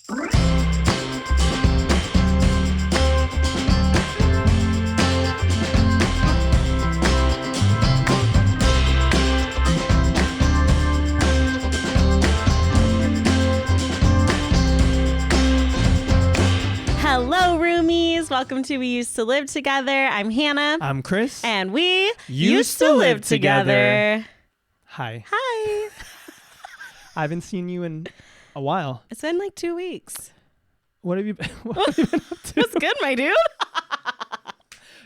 Hello, roomies. Welcome to We Used to Live Together. I'm Hannah. I'm Kris. And we used to live together. Hi. Hi. I haven't seen you in a while. It's been like 2 weeks. What have you been up to? That's good, my dude.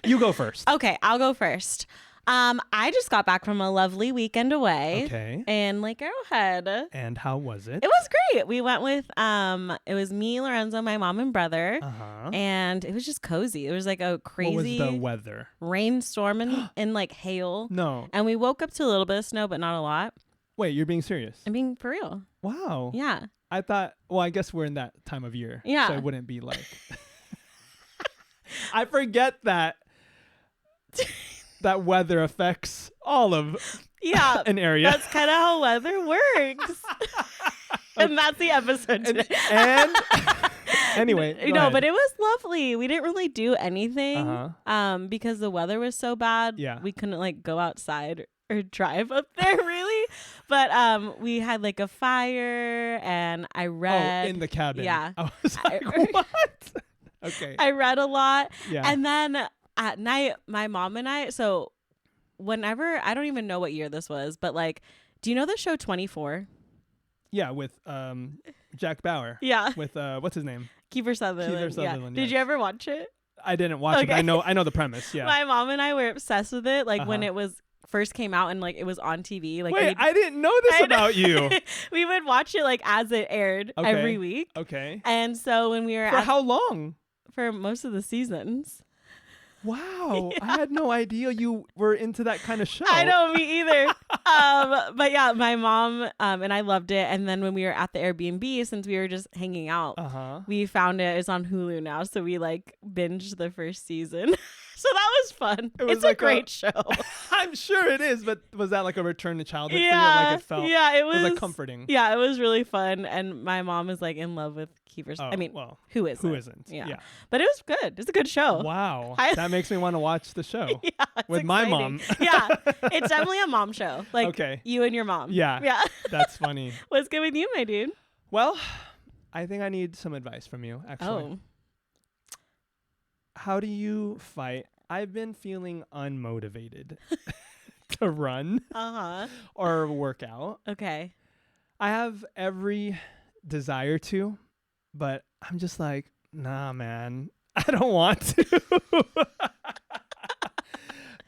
You go first. Okay, I'll go first. I just got back from a lovely weekend away. Okay. In Lake Arrowhead. And how was it? It was great. We went with it was me, Lorenzo, my mom and brother. Uh-huh. And it was just cozy. It was like a crazy What was the weather? rainstorm and like hail. No. And we woke up to a little bit of snow, but not a lot. Wait, you're being serious? I'm being for real. Wow. Yeah. I thought, well, I guess we're in that time of year. Yeah. So it wouldn't be like. I forget that that weather affects all of an area. That's kind of how weather works. And that's the episode today. And anyway, but it was lovely. We didn't really do anything because the weather was so bad. Yeah. We couldn't like go outside or drive up there really. But we had like a fire and I read. Oh, in the cabin. Yeah. I was like, what? Okay. I read a lot. Yeah. And then at night, my mom and I, so whenever, I don't even know what year this was, but like, do you know the show 24? Yeah, with Jack Bauer. Yeah. With what's his name? Kiefer Sutherland. Kiefer Sutherland. Yeah. Yes. Did you ever watch it? I didn't watch it. I know the premise. Yeah. My mom and I were obsessed with it. Like when it was first came out and like it was on TV. Like wait, I didn't know this about you. We would watch it like as it aired every week. Okay. And so when we were for how long? For most of the seasons. Wow. Yeah. I had no idea you were into that kind of show. I know, me either. But yeah, my mom and I loved it. And then when we were at the Airbnb, since we were just hanging out, we found it. It's on Hulu now. So we like binged the first season. So that was fun. It's like a great show. I'm sure it is, but was that like a return to childhood for you? Yeah, Like it felt, it was like comforting. Yeah, it was really fun. And my mom is like in love with Kiefer. I mean, well, who isn't? Who isn't? Yeah. But it was good. It's a good show. Wow. That makes me want to watch the show. Yeah, with my mom. Yeah, it's definitely a mom show. Like you and your mom. Yeah. Yeah. That's funny. What's good with you, my dude? Well, I think I need some advice from you, actually. Oh. How do you fight? I've been feeling unmotivated to run or work out. Okay. I have every desire to, but I'm just like, nah, man, I don't want to.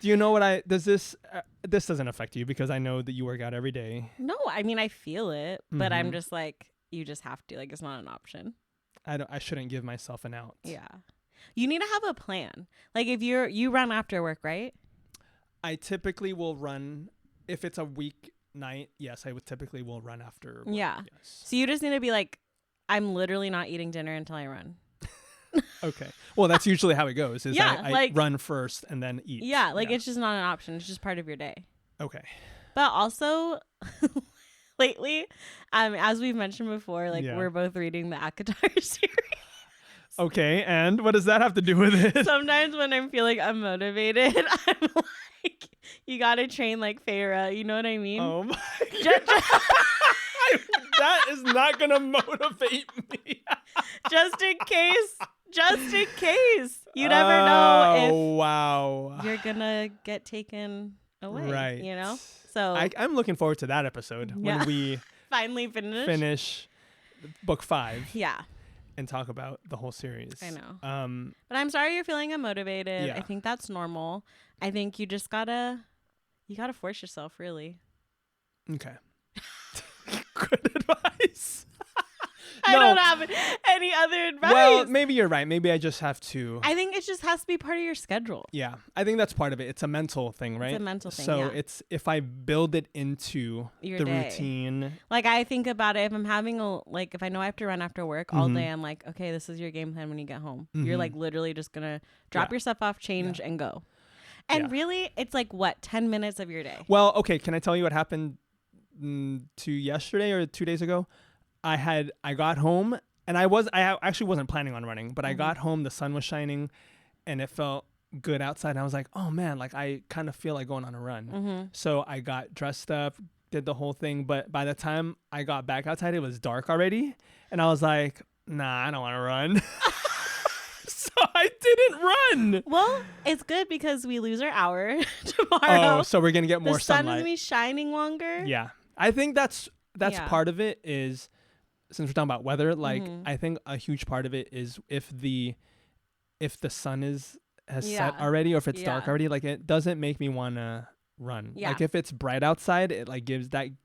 Do you know what does this doesn't affect you because I know that you work out every day. No, I mean, I feel it, but I'm just like, you just have to, like, it's not an option. I shouldn't give myself an out. Yeah. You need to have a plan. Like if you run after work, right? I typically will run if it's a weeknight. Yes, I would typically will run after work. Yeah. Yes. So you just need to be like, I'm literally not eating dinner until I run. Okay. Well, that's usually how it goes. Is yeah, I run first and then eat. Yeah, like it's just not an option. It's just part of your day. Okay. But also lately, as we've mentioned before, like we're both reading the Akatar series. Okay, and what does that have to do with it? Sometimes when I'm feeling unmotivated, I'm like, you gotta train like Farah. You know what I mean? Oh my God. That is not gonna motivate me. Just in case. You never know if you're gonna get taken away. Right. You know? So I'm looking forward to that episode when we finally finish book 5. Yeah. And talk about the whole series. I know. But I'm sorry you're feeling unmotivated. Yeah. I think that's normal. I think you just gotta force yourself, really. Okay. Good advice. I don't have any other advice. Well, maybe you're right. Maybe I just have to. I think it just has to be part of your schedule. Yeah. I think that's part of it. It's a mental thing, right? It's a mental thing, So it's if I build it into the routine. Like I think about it, if I'm having if I know I have to run after work all day, I'm like, okay, this is your game plan when you get home. You're like literally just going to drop your stuff off, change and go. And really, it's like 10 minutes of your day. Well, okay. Can I tell you what happened to yesterday or 2 days ago? I got home And I actually wasn't planning on running, but I got home, the sun was shining, and it felt good outside. And I was like, oh man, like I kind of feel like going on a run. So I got dressed up, did the whole thing. But by the time I got back outside, it was dark already. And I was like, nah, I don't want to run. So I didn't run. Well, it's good because we lose our hour tomorrow. Oh, so we're going to get more sunlight. The sun is going to be shining longer. Yeah. I think that's part of it is, since we're talking about weather, like I think a huge part of it is if the sun has set already, or if it's dark already, like it doesn't make me want to run. Like if it's bright outside, it like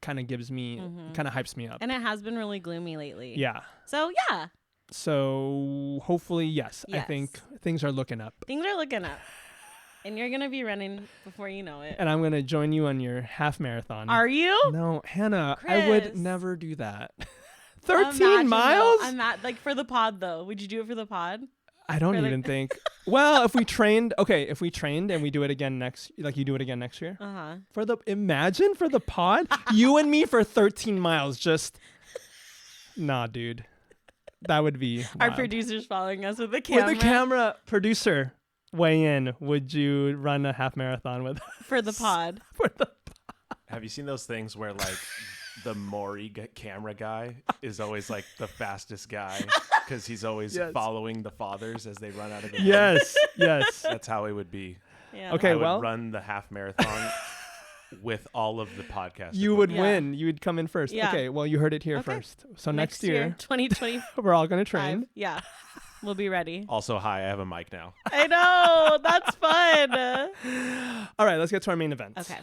kind of gives me, kind of hypes me up. And it has been really gloomy lately. Yeah. So yeah. So hopefully, yes. I think things are looking up. Things are looking up. And you're going to be running before you know it. And I'm going to join you on your half marathon. Are you? No, Hannah, Chris. I would never do that. 13 miles? I'm not, like for the pod though. Would you do it for the pod? I don't even think. Well, if we trained and we do it again you do it again next year. Imagine for the pod, you and me for 13 miles, just, nah, dude. That would be wild. Our producer's following us with the camera. With the camera, producer, weigh in. Would you run a half marathon with us? For the pod? Have you seen those things where like the Maury camera guy is always like the fastest guy because he's always following the fathers as they run out of the Yes. That's how it would be. Yeah. Okay, I would run the half marathon with all of the podcasts. You would win. You would come in first. Yeah. Okay, well, you heard it here first. So next year 2020, we're all going to train. Yeah. We'll be ready. Also, hi, I have a mic now. I know. That's fun. All right, let's get to our main event. Okay.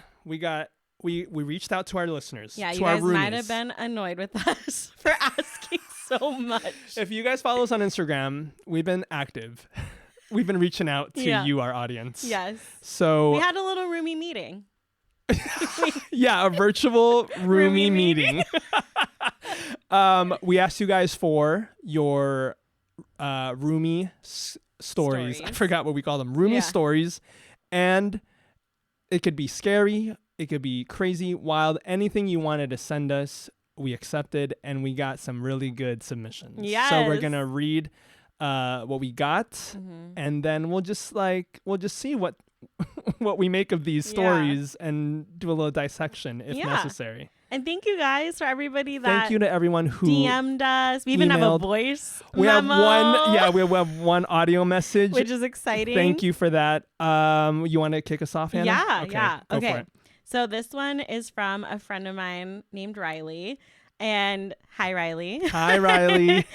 We reached out to our listeners. Yeah, to you guys our might have been annoyed with us for asking so much. If you guys follow us on Instagram, we've been active. We've been reaching out to you, our audience. Yes. So we had a little roomie meeting. Yeah, a virtual roomie meeting. We asked you guys for your roomie stories. I forgot what we call them. Roomie stories. And it could be scary. It could be crazy, wild. Anything you wanted to send us, we accepted. And we got some really good submissions. Yes. So we're going to read what we got. And then we'll just see what we make of these stories and do a little dissection if necessary. And thank you guys for everybody that thank you to everyone who DM'd us. We even have a voice we memo. We have one audio message, which is exciting. Thank you for that. You want to kick us off, Hannah? Okay. So this one is from a friend of mine named Riley. And hi, Riley. Hi, Riley.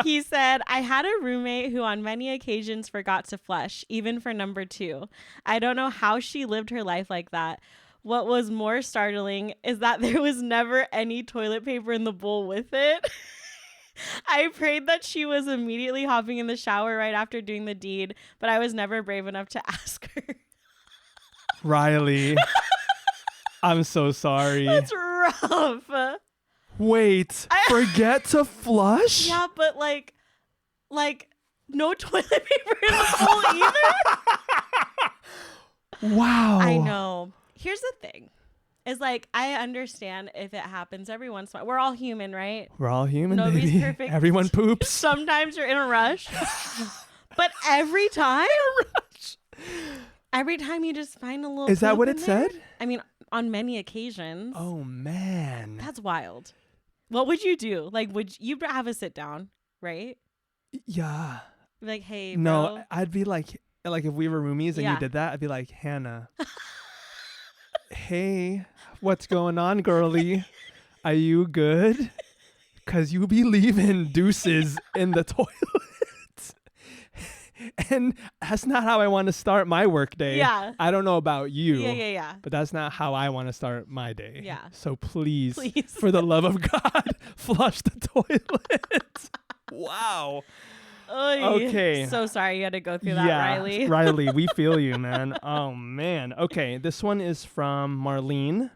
He said, I had a roommate who on many occasions forgot to flush, even for number 2. I don't know how she lived her life like that. What was more startling is that there was never any toilet paper in the bowl with it. I prayed that she was immediately hopping in the shower right after doing the deed, but I was never brave enough to ask her. Riley, I'm so sorry. That's rough. Wait, forget to flush? Yeah, but like no toilet paper in the bowl either. Wow. I know. Here's the thing. Is like I understand if it happens every once in a while. We're all human, right? We're all human. Nobody's baby. perfect. Everyone poops. Sometimes you're in a rush. But every time? Every time you just find a little Is that what it there? said? I mean, on many occasions. Oh, man. That's wild. What would you do? Like, would you have a sit down, right? Yeah. Like, hey, bro. No, I'd be like if we were roomies and you did that, I'd be like, Hannah, hey, what's going on, girly? Are you good? Because you be leaving deuces in the toilet. And that's not how I want to start my work day. Yeah. I don't know about you. Yeah. But that's not how I want to start my day. Yeah. So please, for the love of God, flush the toilet. Wow. Oy. Okay. So sorry you had to go through that, Riley. Riley, we feel you, man. Oh, man. Okay. This one is from Marlene.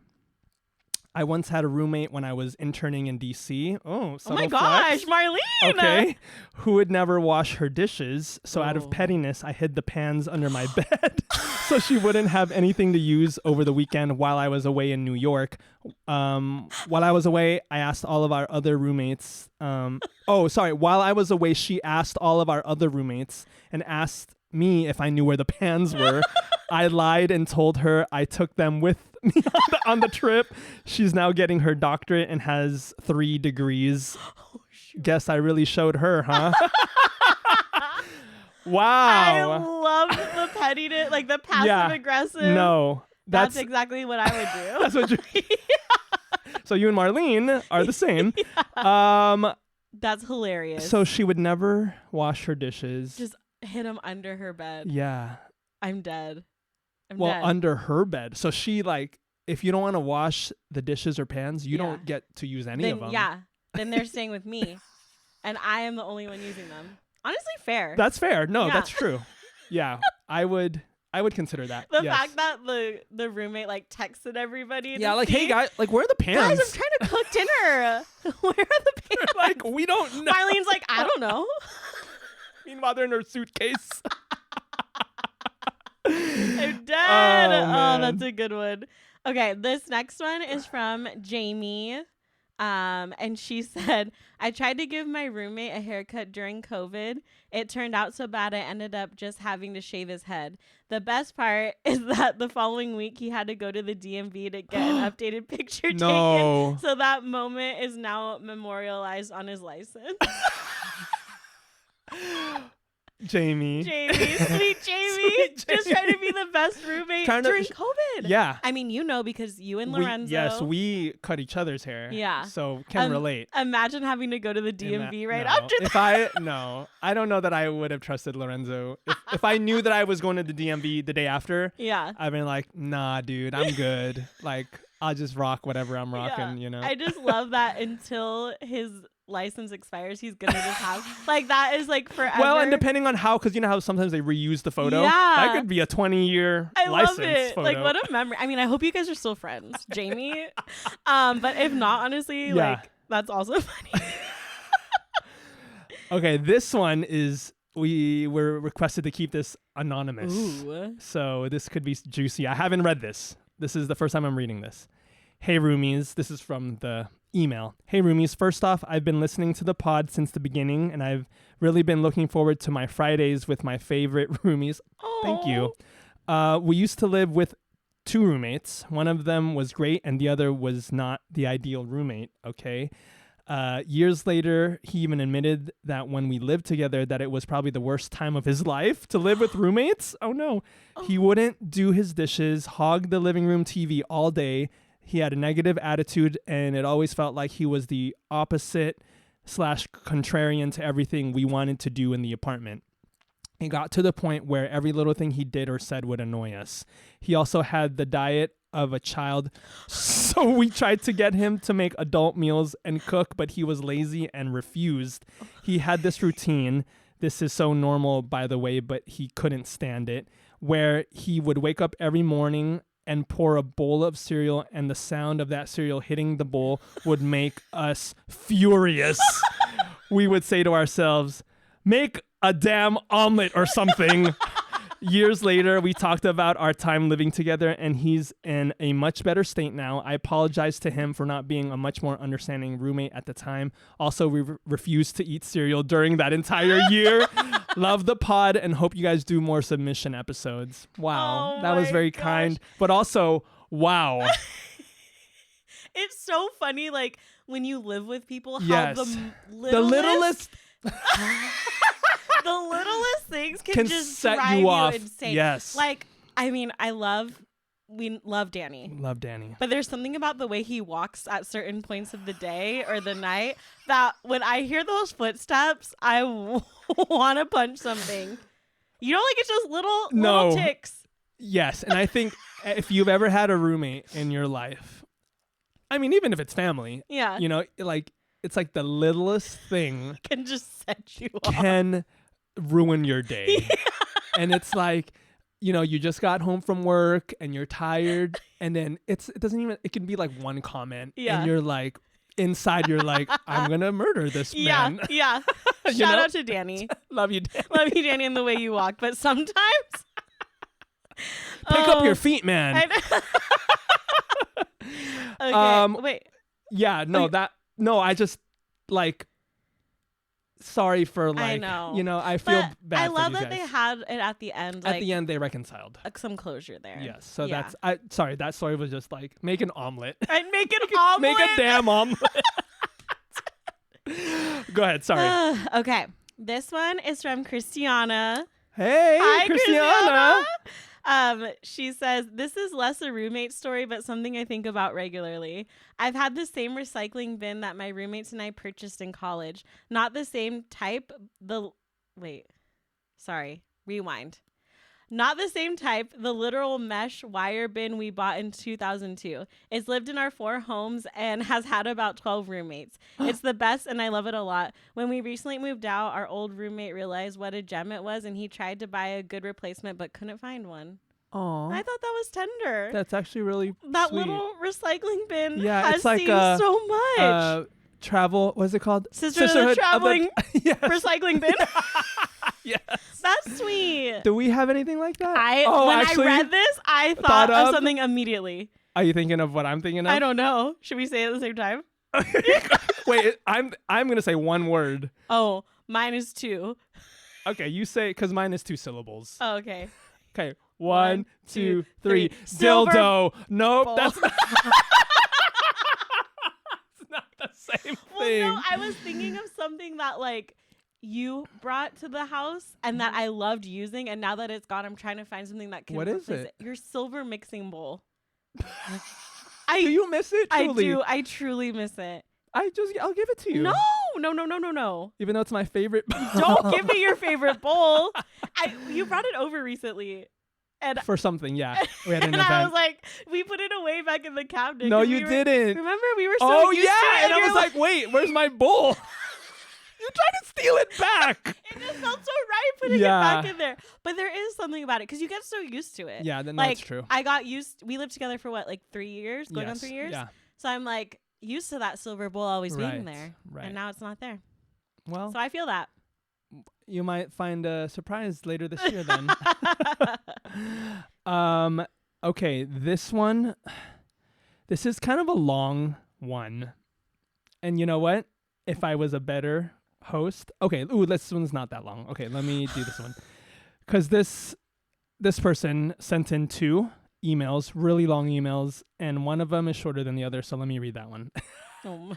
I once had a roommate when I was interning in DC. Oh my gosh, Marlene! Okay. Who would never wash her dishes. So out of pettiness, I hid the pans under my bed so she wouldn't have anything to use over the weekend while I was away in New York. While I was away, I asked all of our other roommates. While I was away, she asked all of our other roommates and asked me if I knew where the pans were. I lied and told her I took them with me on the trip. She's now getting her doctorate and has 3 degrees. Guess I really showed her, huh? Wow. I love the pettiness, like the passive aggressive. No. That's exactly what I would do. That's what you So you and Marlene are the same. That's hilarious. So she would never wash her dishes. Just hid them under her bed. Yeah. I'm dead. Under her bed. So she, like, if you don't want to wash the dishes or pans, you don't get to use any of them. Yeah. Then they're staying with me. And I am the only one using them. Honestly, fair. That's fair. No, that's true. Yeah. I would consider that. The fact that the roommate like texted everybody. Yeah, like, hey guys, like, where are the pans? Guys, I'm trying to cook dinner. Where are the pans? Like, we don't know. Marlene's like, I don't know. Meanwhile, they're in her suitcase. I'm dead. Oh, that's a good one. Okay, this next one is from Jamie. And she said, I tried to give my roommate a haircut during COVID. It turned out so bad I ended up just having to shave his head. The best part is that the following week he had to go to the DMV to get an updated picture taken. So that moment is now memorialized on his license. Jamie, sweet Jamie, just trying to be the best roommate during COVID. Yeah, I mean, because you and Lorenzo. we cut each other's hair. Yeah, so can relate. Imagine having to go to the DMV after that. I don't know that I would have trusted Lorenzo if I knew that I was going to the DMV the day after. Yeah, I've been like, nah, dude, I'm good. Like, I'll just rock whatever I'm rocking. You know. I just love that until his license expires, he's gonna just have like that is like forever. Well, and depending on how, because you know how sometimes they reuse the photo. Yeah, that could be a 20-year license love it. photo. Like, what a memory. I mean, I hope you guys are still friends, Jamie. But if not, honestly, like that's also funny. Okay, this one is we were requested to keep this anonymous. Ooh. So this could be juicy. I haven't read this. This is the first time I'm reading this. Hey, roomies. This is from the email. Hey, roomies. First off, I've been listening to the pod since the beginning, and I've really been looking forward to my Fridays with my favorite roomies. Aww. Thank you. We used to live with 2 roommates. One of them was great, and the other was not the ideal roommate. Okay. Years later, he even admitted that when we lived together, that it was probably the worst time of his life to live with roommates. Oh no. He wouldn't do his dishes, hog the living room TV all day. He had a negative attitude, and it always felt like he was the opposite / contrarian to everything we wanted to do in the apartment. It got to the point where every little thing he did or said would annoy us. He also had the diet of a child, so we tried to get him to make adult meals and cook, but he was lazy and refused. He had this routine. This is so normal, by the way, but he couldn't stand it, where he would wake up every morning and pour a bowl of cereal, and the sound of that cereal hitting the bowl would make us furious. We would say to ourselves, make a damn omelet or something. Years later, we talked about our time living together, and he's in a much better state now. I apologize to him for not being a much more understanding roommate at the time. Also, we refused to eat cereal during that entire year. Love the pod and hope you guys do more submission episodes. Wow, that was very kind. But also, wow. It's so funny, like, when you live with people, how the littlest the littlest things can just set drive you off. Insane. Yes. Like, I mean, we love Danny. Love Danny. But there's something about the way he walks at certain points of the day or the night that when I hear those footsteps, I want to punch something. You know, like it's just little ticks. Yes. And I think if you've ever had a roommate in your life, I mean, even if it's family, you know, like it's like the littlest thing can just set you off. Can ruin your day. And it's like, you just got home from work and you're tired, and then it can be like one comment, and you're like, inside you're like, I'm gonna murder this man. Yeah. Shout out to Danny. Love you, Danny. Love you, Danny, in the way you walk. But sometimes pick up your feet, man. Okay, wait. Yeah, I just like, sorry for like, I know. I feel bad. I for love you that guys. they had it at the end. At the end, they reconciled. Some closure there. Yes. So sorry, that story was just like, make an omelet. I'd make an omelet. Make a damn omelet. Go ahead. Sorry. Okay. This one is from Christiana. Hey, Hi, Christiana. She says, this is less a roommate story, but something I think about regularly. I've had the same recycling bin that my roommates and I purchased in college. Not the same type. Rewind. Not the same type, the literal mesh wire bin we bought in 2002. It's lived in our 4 homes and has had about 12 roommates. It's the best and I love it a lot. When we recently moved out, our old roommate realized what a gem it was and he tried to buy a good replacement but couldn't find one. Aww. I thought that was tender. That's actually really that sweet. little recycling bin has it's like seen so much. Travel, what's it called? Sisterhood of the traveling yes. recycling bin. Yes. That's sweet. Do we have anything like that? When I read this, I thought of something immediately. Are you thinking of what I'm thinking of? I don't know. Should we say it at the same time? Wait, I'm gonna say one word. Oh, mine is 2. Okay, you say, because mine is 2 syllables. Oh, okay. Okay, 1, 2, 3. Silver Dildo. Nope, bowl. that's not. It's not the same thing. Well, no, I was thinking of something that like you brought to the house and that I loved using, and now that it's gone, I'm trying to find something that can replace it. Your silver mixing bowl. Do you miss it? Truly? I do. I truly miss it. I'll give it to you. No. Even though it's my favorite. Don't give me your favorite bowl. You brought it over recently. And for something, yeah. We had an event. I was like, we put it away back in the cabinet. No, you didn't. Remember, we were so used to it. And I was like, wait, where's my bowl? You tried to steal it back. It just felt so right putting it back in there. But there is something about it because you get so used to it. Yeah, that's true. I got used. We lived together for 3 years? Going on 3 years? Yeah. So I'm like used to that silver bowl always being there. Right. And now it's not there. Well. So I feel that. You might find a surprise later this year then. Okay, this is kind of a long one. And you know what? If I was a better host. Okay, this one's not that long. Okay, let me do this one. Because this person sent in 2 emails, really long emails, and one of them is shorter than the other, so let me read that one. Oh my.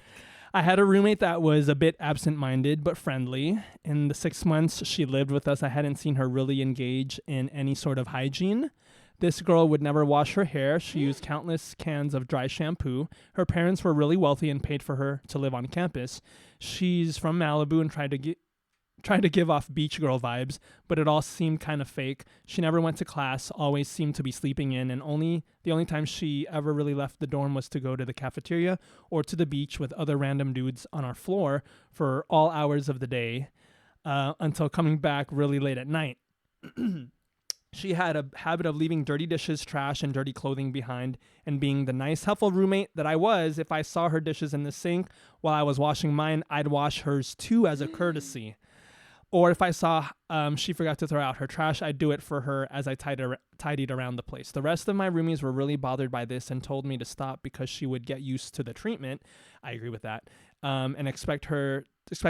I had a roommate that was a bit absent-minded but friendly. In the 6 months she lived with us, I hadn't seen her really engage in any sort of hygiene. This girl would never wash her hair. She used countless cans of dry shampoo. Her parents were really wealthy and paid for her to live on campus. She's from Malibu and tried to give off beach girl vibes, but it all seemed kind of fake. She never went to class, always seemed to be sleeping in, and the only time she ever really left the dorm was to go to the cafeteria or to the beach with other random dudes on our floor for all hours of the day until coming back really late at night. She had a habit of leaving dirty dishes, trash, and dirty clothing behind, and being the nice, helpful roommate that I was, if I saw her dishes in the sink while I was washing mine, I'd wash hers too as a courtesy. Or if I saw she forgot to throw out her trash, I'd do it for her as I tidied around the place. The rest of my roomies were really bothered by this and told me to stop because she would get used to the treatment. I agree with that. And expect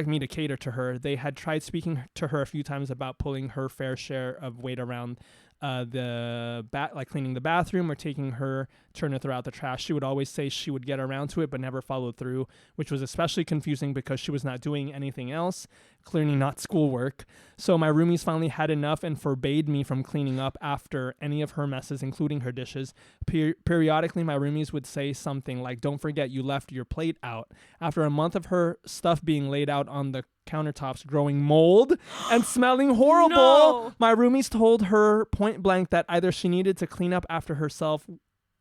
me to cater to her. They had tried speaking to her a few times about pulling her fair share of weight around like cleaning the bathroom or taking her turn to throw out the trash. She would always say she would get around to it, but never followed through, which was especially confusing because she was not doing anything else, clearly not schoolwork. So my roomies finally had enough and forbade me from cleaning up after any of her messes, including her dishes. Periodically, my roomies would say something like, "Don't forget you left your plate out." After a month of her stuff being laid out on the countertops, growing mold and smelling horrible, my roomies told her point blank that either she needed to clean up after herself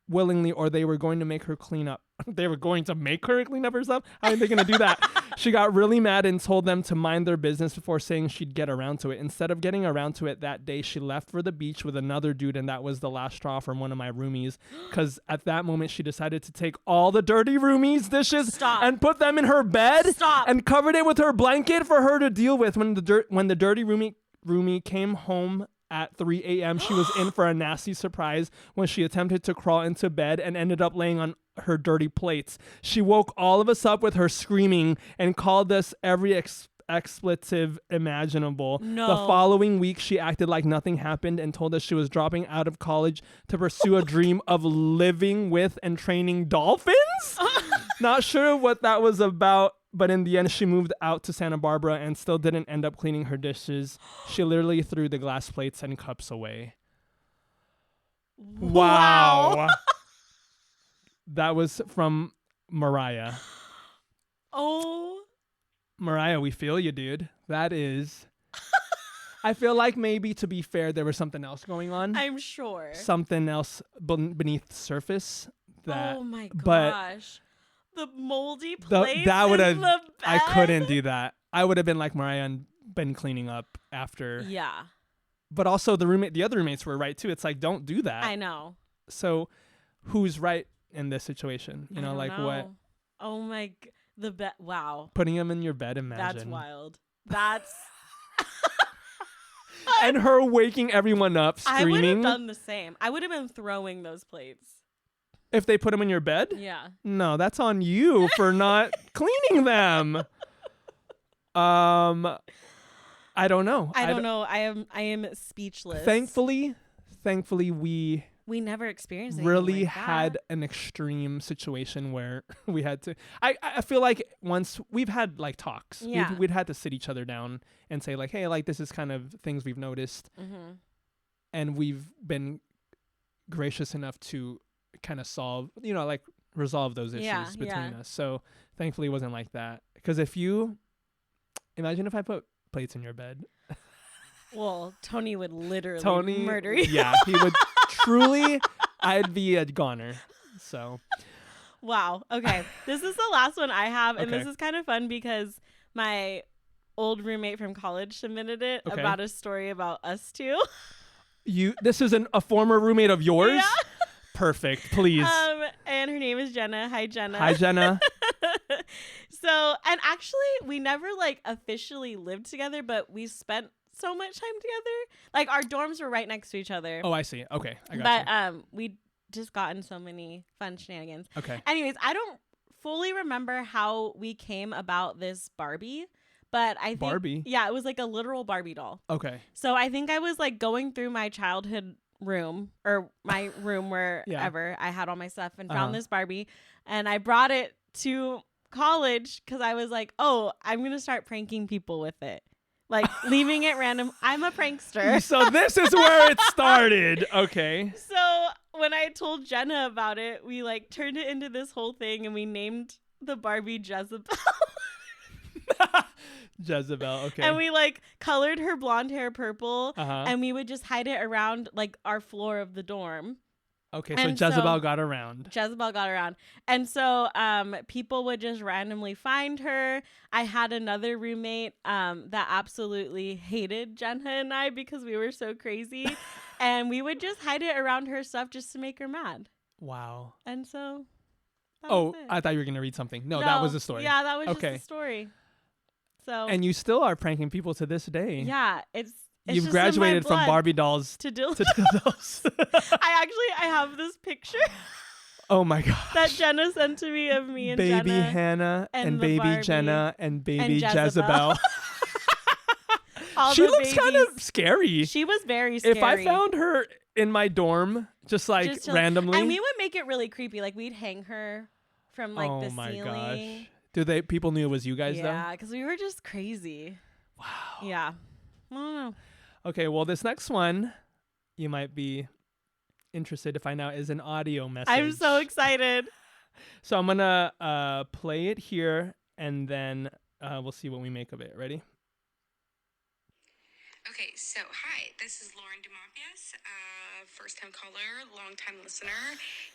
willingly or they were going to make her clean up. They were going to make her clean up herself? How are they going to do that? She got really mad and told them to mind their business before saying she'd get around to it. Instead of getting around to it that day, she left for the beach with another dude, and that was the last straw from one of my roomies. Because at that moment, she decided to take all the dirty roomies' dishes and put them in her bed and covered it with her blanket for her to deal with. When the dirty roomie came home at 3 a.m., she was in for a nasty surprise when she attempted to crawl into bed and ended up laying on her dirty plates. She woke all of us up with her screaming and called us every expletive imaginable. No. The following week, she acted like nothing happened and told us she was dropping out of college to pursue a dream of living with and training dolphins. Not sure what that was about, but in the end, she moved out to Santa Barbara and still didn't end up cleaning her dishes. She literally threw the glass plates and cups away. Wow. That was from Mariah. Oh. Mariah, we feel you, dude. That is... I feel like maybe, to be fair, there was something else going on. I'm sure. Something else beneath the surface. Oh my gosh. The moldy place that would have. I couldn't do that. I would have been like Mariah and been cleaning up after. Yeah. But also the other roommates were right too. It's like, don't do that. I know. So, who's right in this situation? You know, like what? Oh my, the bed. Wow. Putting him in your bed. Imagine. That's wild. That's. And her waking everyone up, screaming. I would have done the same. I would have been throwing those plates. If they put them in your bed? Yeah. No, that's on you for not cleaning them. I don't know. I don't know. I am speechless. Thankfully we never experienced anything really like had that. an extreme situation where we had to. I feel like once we've had like talks, we'd had to sit each other down and say like, hey, like this is kind of things we've noticed, and we've been gracious enough to kind of solve, like resolve those issues between us. So thankfully it wasn't like that. Because imagine if I put plates in your bed. Well, Tony would literally murder you. Yeah, he would truly. I'd be a goner. So. Wow. Okay. This is the last one I have. And this is kind of fun because my old roommate from college submitted it about a story about us two. This is a former roommate of yours? Yeah. Perfect, please. And her name is Jenna. Hi, Jenna. Hi, Jenna. So, and actually, we never like officially lived together, but we spent so much time together. Like our dorms were right next to each other. Oh, I see. Okay, I got you. We just got in so many fun shenanigans. Okay. Anyways, I don't fully remember how we came about this Barbie, but I think Barbie. Yeah, it was like a literal Barbie doll. Okay. So I think I was like going through my childhood room or my room wherever I had all my stuff and found this Barbie, and I brought it to college because I was like, oh, I'm gonna start pranking people with it, like leaving it random. I'm a prankster. So this is where it started. Okay. So when I told Jenna about it, we like turned it into this whole thing, and we named the Barbie Jezebel. Jezebel, okay. And we like colored her blonde hair purple, and we would just hide it around like our floor of the dorm. Okay, so Jezebel got around. Jezebel got around. And so people would just randomly find her. I had another roommate that absolutely hated Jenna and I because we were so crazy. And we would just hide it around her stuff just to make her mad. Wow. And so I thought you were going to read something. No, that was the story. Yeah, that was just the story. So. And you still are pranking people to this day. Yeah, it's You've graduated from Barbie dolls to dildos. I have this picture. Oh my gosh. That Jenna sent to me of me and baby Jenna Hannah and baby Barbie. Jenna and baby And Jezebel. She looks kind of scary. She was very scary. If I found her in my dorm, just randomly. And we would make it really creepy. Like we'd hang her from like the ceiling. Gosh. People knew it was you guys though? Yeah, because we were just crazy. Wow. Yeah. I don't know. Okay, well, this next one, you might be interested to find out, is an audio message. I'm so excited. So I'm going to play it here, and then we'll see what we make of it. Ready? Okay. Okay, so hi, this is Lauren DeMafias, first-time caller, long-time listener,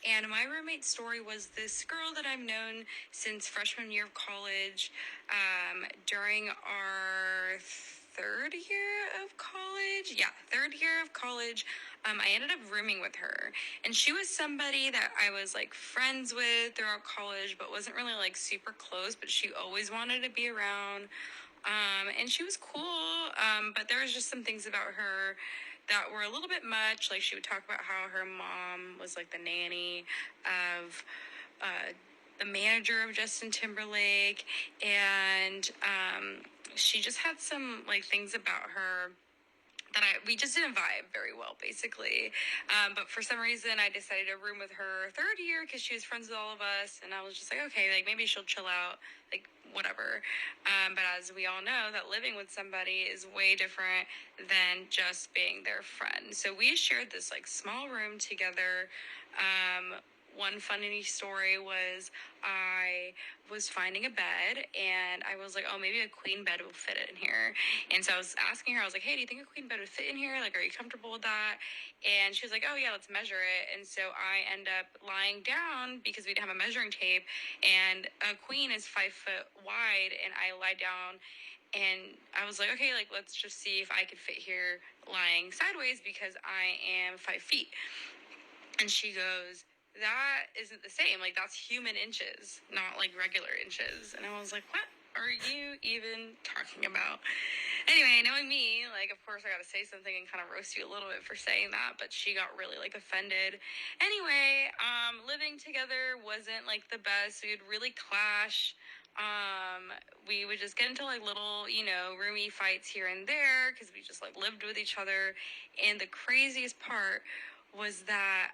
and my roommate story was this girl that I've known since freshman year of college. During our third year of college, I ended up rooming with her, and she was somebody that I was like friends with throughout college, but wasn't really like super close, but she always wanted to be around. And she was cool, but there was just some things about her that were a little bit much. Like, she would talk about how her mom was like the nanny of the manager of Justin Timberlake, and she just had some like things about her that we just didn't vibe very well, basically. But for some reason, I decided to room with her third year because she was friends with all of us, and I was just like, okay, like maybe she'll chill out, like whatever. But as we all know, that living with somebody is way different than just being their friend. So we shared this like small room together. One funny story was I was finding a bed, and I was like, oh, maybe a queen bed will fit in here. And so I was asking her, I was like, hey, do you think a queen bed would fit in here? Like, are you comfortable with that? And she was like, oh, yeah, let's measure it. And so I end up lying down because we didn't have a measuring tape, and a queen is 5 foot wide, and I lie down. And I was like, okay, like, let's just see if I could fit here lying sideways because I am 5 feet. And she goes, that isn't the same. Like, that's human inches, not like regular inches. And I was like, what are you even talking about? Anyway, knowing me, like, of course I got to say something and kind of roast you a little bit for saying that, but she got really like offended. Anyway, living together wasn't like the best. We would really clash. We would just get into like little, roomie fights here and there because we just like lived with each other. And the craziest part was that,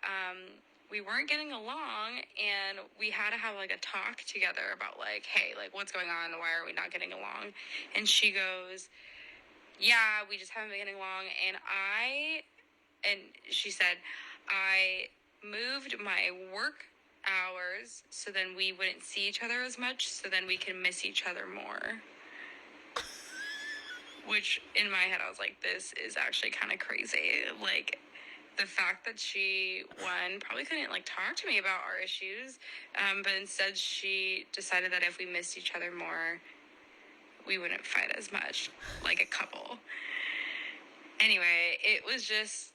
we weren't getting along, and we had to have like a talk together about like, hey, like, what's going on? Why are we not getting along? And she goes, yeah, we just haven't been getting along. And she said, I moved my work hours so then we wouldn't see each other as much, so then we can miss each other more. Which in my head, I was like, this is actually kind of crazy. Like, the fact that she, probably couldn't like talk to me about our issues, but instead she decided that if we missed each other more, we wouldn't fight as much, like a couple. Anyway, it was just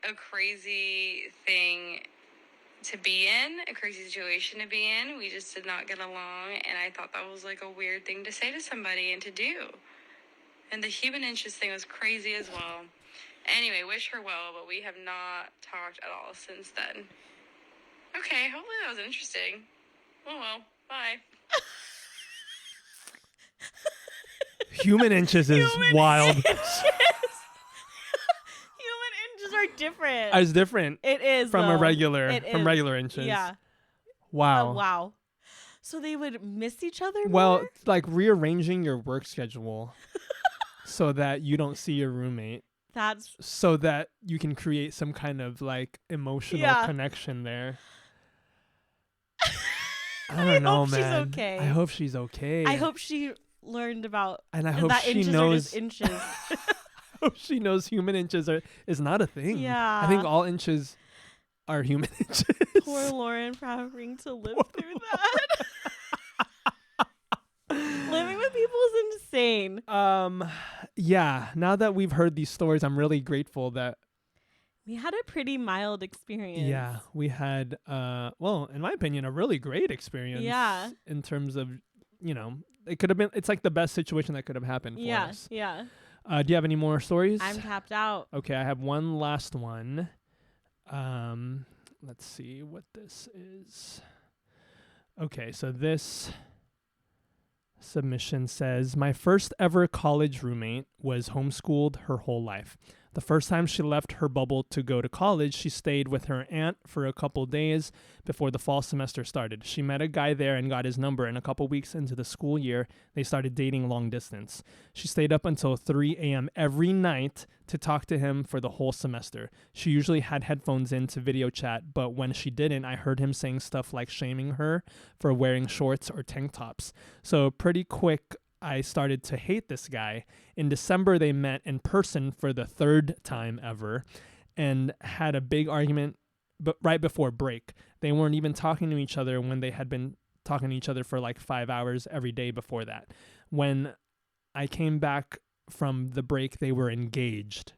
a crazy thing to be in, a crazy situation to be in. We just did not get along, and I thought that was like a weird thing to say to somebody and to do. And the human inches thing was crazy as well. Anyway, wish her well, but we have not talked at all since then. Okay, hopefully that was interesting. Oh well, bye. Human inches is wild. Human inches are different. It's different. It is from though. regular inches. Yeah. Wow. Wow. So they would miss each other more? Well, like rearranging your work schedule so that you don't see your roommate. So that you can create some kind of like emotional connection there. I don't know, man. She's okay. I hope she's okay. I hope she learned about and I hope that she inches knows are just inches. I hope she knows human inches is not a thing. Yeah. I think all inches are human inches. Poor Lauren for having to live through that. Living with people is insane. Yeah. Now that we've heard these stories, I'm really grateful that we had a pretty mild experience. Yeah, we had well, in my opinion, a really great experience. Yeah. In terms of, it could have been. It's like the best situation that could have happened for us. Yeah. Do you have any more stories? I'm tapped out. Okay, I have one last one. Let's see what this is. Okay, so this submission says, my first ever college roommate was homeschooled her whole life. The first time she left her bubble to go to college, she stayed with her aunt for a couple days before the fall semester started. She met a guy there and got his number, and a couple weeks into the school year, they started dating long distance. She stayed up until 3 a.m. every night to talk to him for the whole semester. She usually had headphones in to video chat, but when she didn't, I heard him saying stuff like shaming her for wearing shorts or tank tops. So pretty quick, I started to hate this guy. In December, they met in person for the 3rd time ever and had a big argument right before break. They weren't even talking to each other when they had been talking to each other for like 5 hours every day before that. When I came back from the break, they were engaged.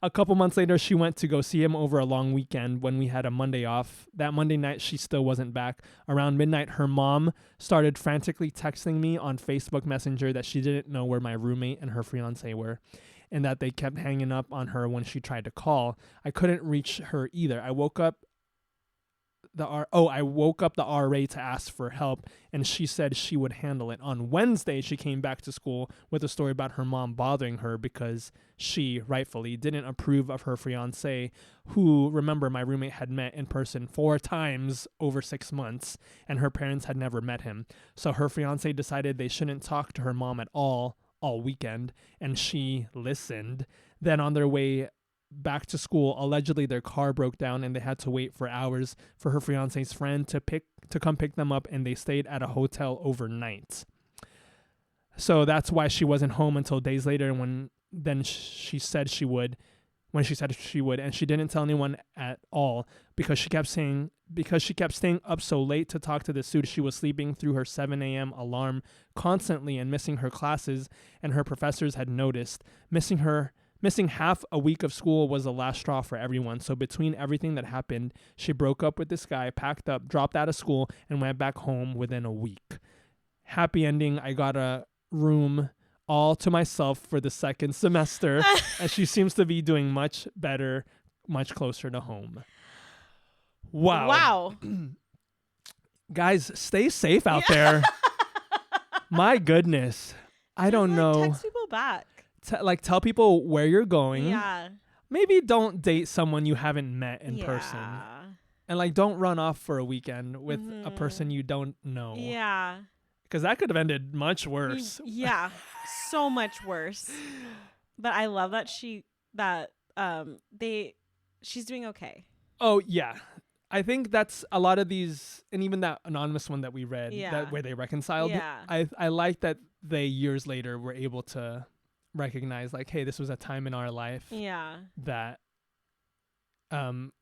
A couple months later, she went to go see him over a long weekend when we had a Monday off. That Monday night, she still wasn't back. Around midnight, her mom started frantically texting me on Facebook Messenger that she didn't know where my roommate and her fiance were, and that they kept hanging up on her when she tried to call. I couldn't reach her either. I woke up the RA to ask for help, and she said she would handle it. On Wednesday, she came back to school with a story about her mom bothering her because she, rightfully, didn't approve of her fiancé, who, remember, my roommate had met in person 4 times over 6 months, and her parents had never met him. So her fiancé decided they shouldn't talk to her mom at all weekend, and she listened. Then on their way back to school, allegedly their car broke down and they had to wait for hours for her fiance's friend to come pick them up, and they stayed at a hotel overnight. So that's why she wasn't home until days later when she said she would, and she didn't tell anyone at all because she kept staying up so late to talk to this dude. She was sleeping through her 7 a.m. alarm constantly and missing her classes, and her professors had noticed. Missing half a week of school was the last straw for everyone. So between everything that happened, she broke up with this guy, packed up, dropped out of school, and went back home within a week. Happy ending, I got a room all to myself for the 2nd semester, and she seems to be doing much better, much closer to home. Wow. Guys, stay safe out there. My goodness. I don't know. Text people back. Tell people where you're going. Yeah. Maybe don't date someone you haven't met in person. And don't run off for a weekend with a person you don't know. Yeah. Because that could have ended much worse. Yeah. So much worse. But I love that she's doing okay. Oh yeah. I think that's a lot of these, and even that anonymous one that we read, where they reconciled. Yeah. I like that they years later were able to recognize hey, this was a time in our life that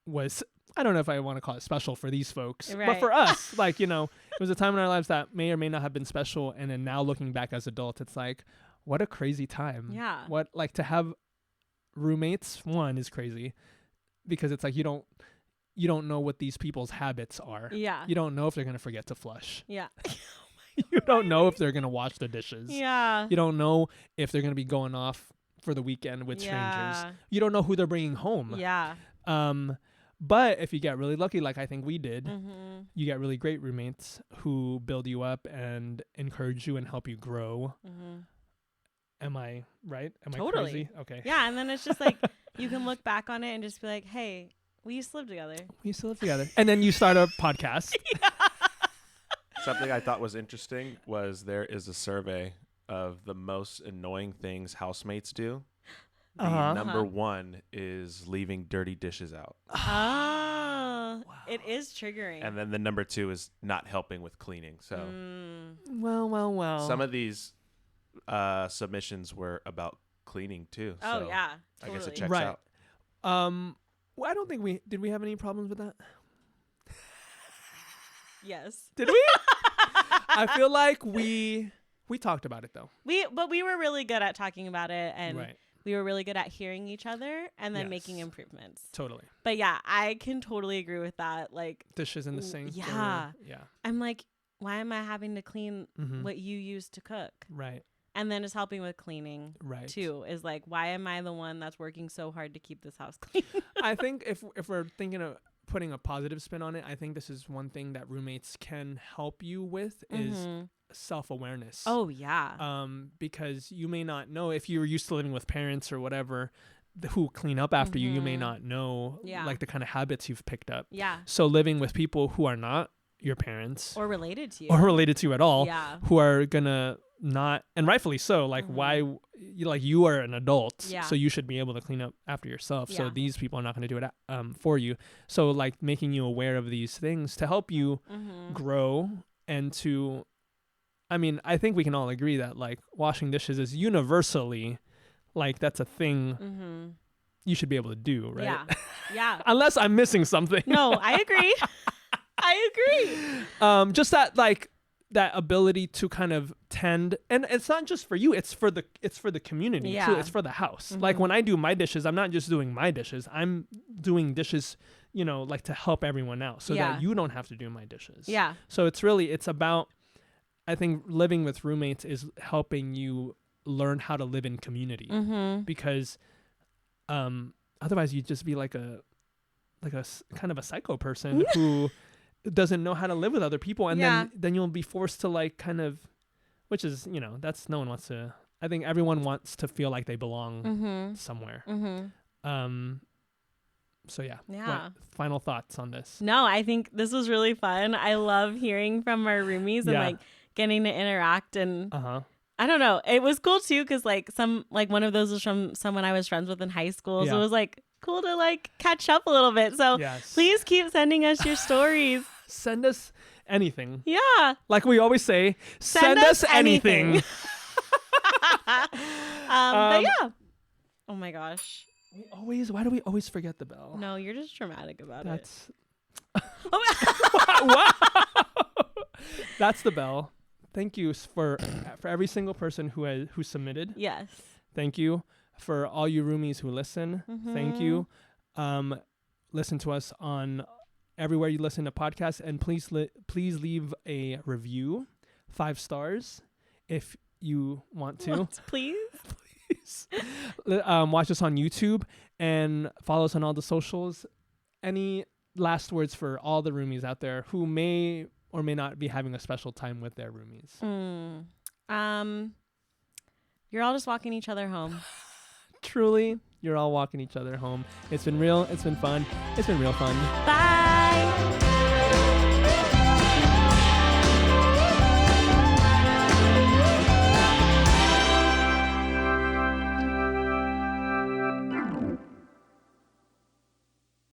was, I don't know if I want to call it special for these folks, but for us, it was a time in our lives that may or may not have been special. And then now looking back as adults, it's what a crazy time. Yeah. What, to have roommates, one, is crazy because it's you don't know what these people's habits are. Yeah. You don't know if they're going to forget to flush. Yeah. You don't know if they're going to wash the dishes. Yeah. You don't know if they're going to be going off for the weekend with strangers. You don't know who they're bringing home. Yeah. But if you get really lucky, I think we did, you get really great roommates who build you up and encourage you and help you grow. Am I right? Am I crazy? Okay. Yeah. And then it's just you can look back on it and just be like, hey, we used to live together. And then you start a podcast. Something I thought was interesting was there is a survey of the most annoying things housemates do. The number 1 is leaving dirty dishes out. Oh, wow. It is triggering. And then the number 2 is not helping with cleaning. So, well. Some of these submissions were about cleaning too. Oh so yeah, totally. I guess it checks out. Well, I don't think did we have any problems with that? Yes. Did we? I feel like we talked about it though. But we were really good at talking about it, and we were really good at hearing each other and then making improvements. Totally. But yeah, I can totally agree with that. Dishes in the sink. Yeah. I'm why am I having to clean what you used to cook? Right. And then just helping with cleaning too is why am I the one that's working so hard to keep this house clean? I think if we're thinking of putting a positive spin on it, I think this is one thing that roommates can help you with is self-awareness. Oh yeah. Because you may not know if you're used to living with parents or whatever who clean up after you may not know the kind of habits you've picked up. Yeah. So living with people who are not your parents or related to you at all, who are gonna not, and rightfully so, why you are an adult, so you should be able to clean up after yourself. So these people are not going to do it for you. So making you aware of these things to help you grow and to I mean, I think we can all agree that like washing dishes is universally like that's a thing you should be able to do, right? Yeah. Yeah. Unless I'm missing something. No, I agree. I agree. Just that like that ability to kind of tend, and it's not just for you, it's for the community too. It's for the house. Like when I do my dishes, I'm not just doing my dishes. I'm doing dishes, you know, like to help everyone else so that you don't have to do my dishes. Yeah. So it's about, I think living with roommates is helping you learn how to live in community because otherwise you'd just be like a kind of a psycho person who doesn't know how to live with other people, and then you'll be forced to like kind of, which is, you know, that's no one wants to. I think everyone wants to feel like they belong somewhere. So yeah. What final thoughts on this? No, I think this was really fun. I love hearing from our roomies and like getting to interact, and I don't know, it was cool too because like one of those was from someone I was friends with in high school, so it was like cool to like catch up a little bit. So please keep sending us your stories. Send us anything. Yeah. Like we always say, send us anything. But yeah. Oh my gosh. Why do we always forget the bell? No, you're just dramatic about it. Wow. That's the bell. Thank you for every single person who submitted. Yes. Thank you for all you roomies who listen. Thank you. Listen to us on everywhere you listen to podcasts, and please leave a review, 5 stars, if you want to. What, please. Watch us on YouTube and follow us on all the socials. Any last words for all the roomies out there who may or may not be having a special time with their roomies? You're all just walking each other home. Truly, you're all walking each other home. It's been real. It's been fun. It's been real fun. Bye.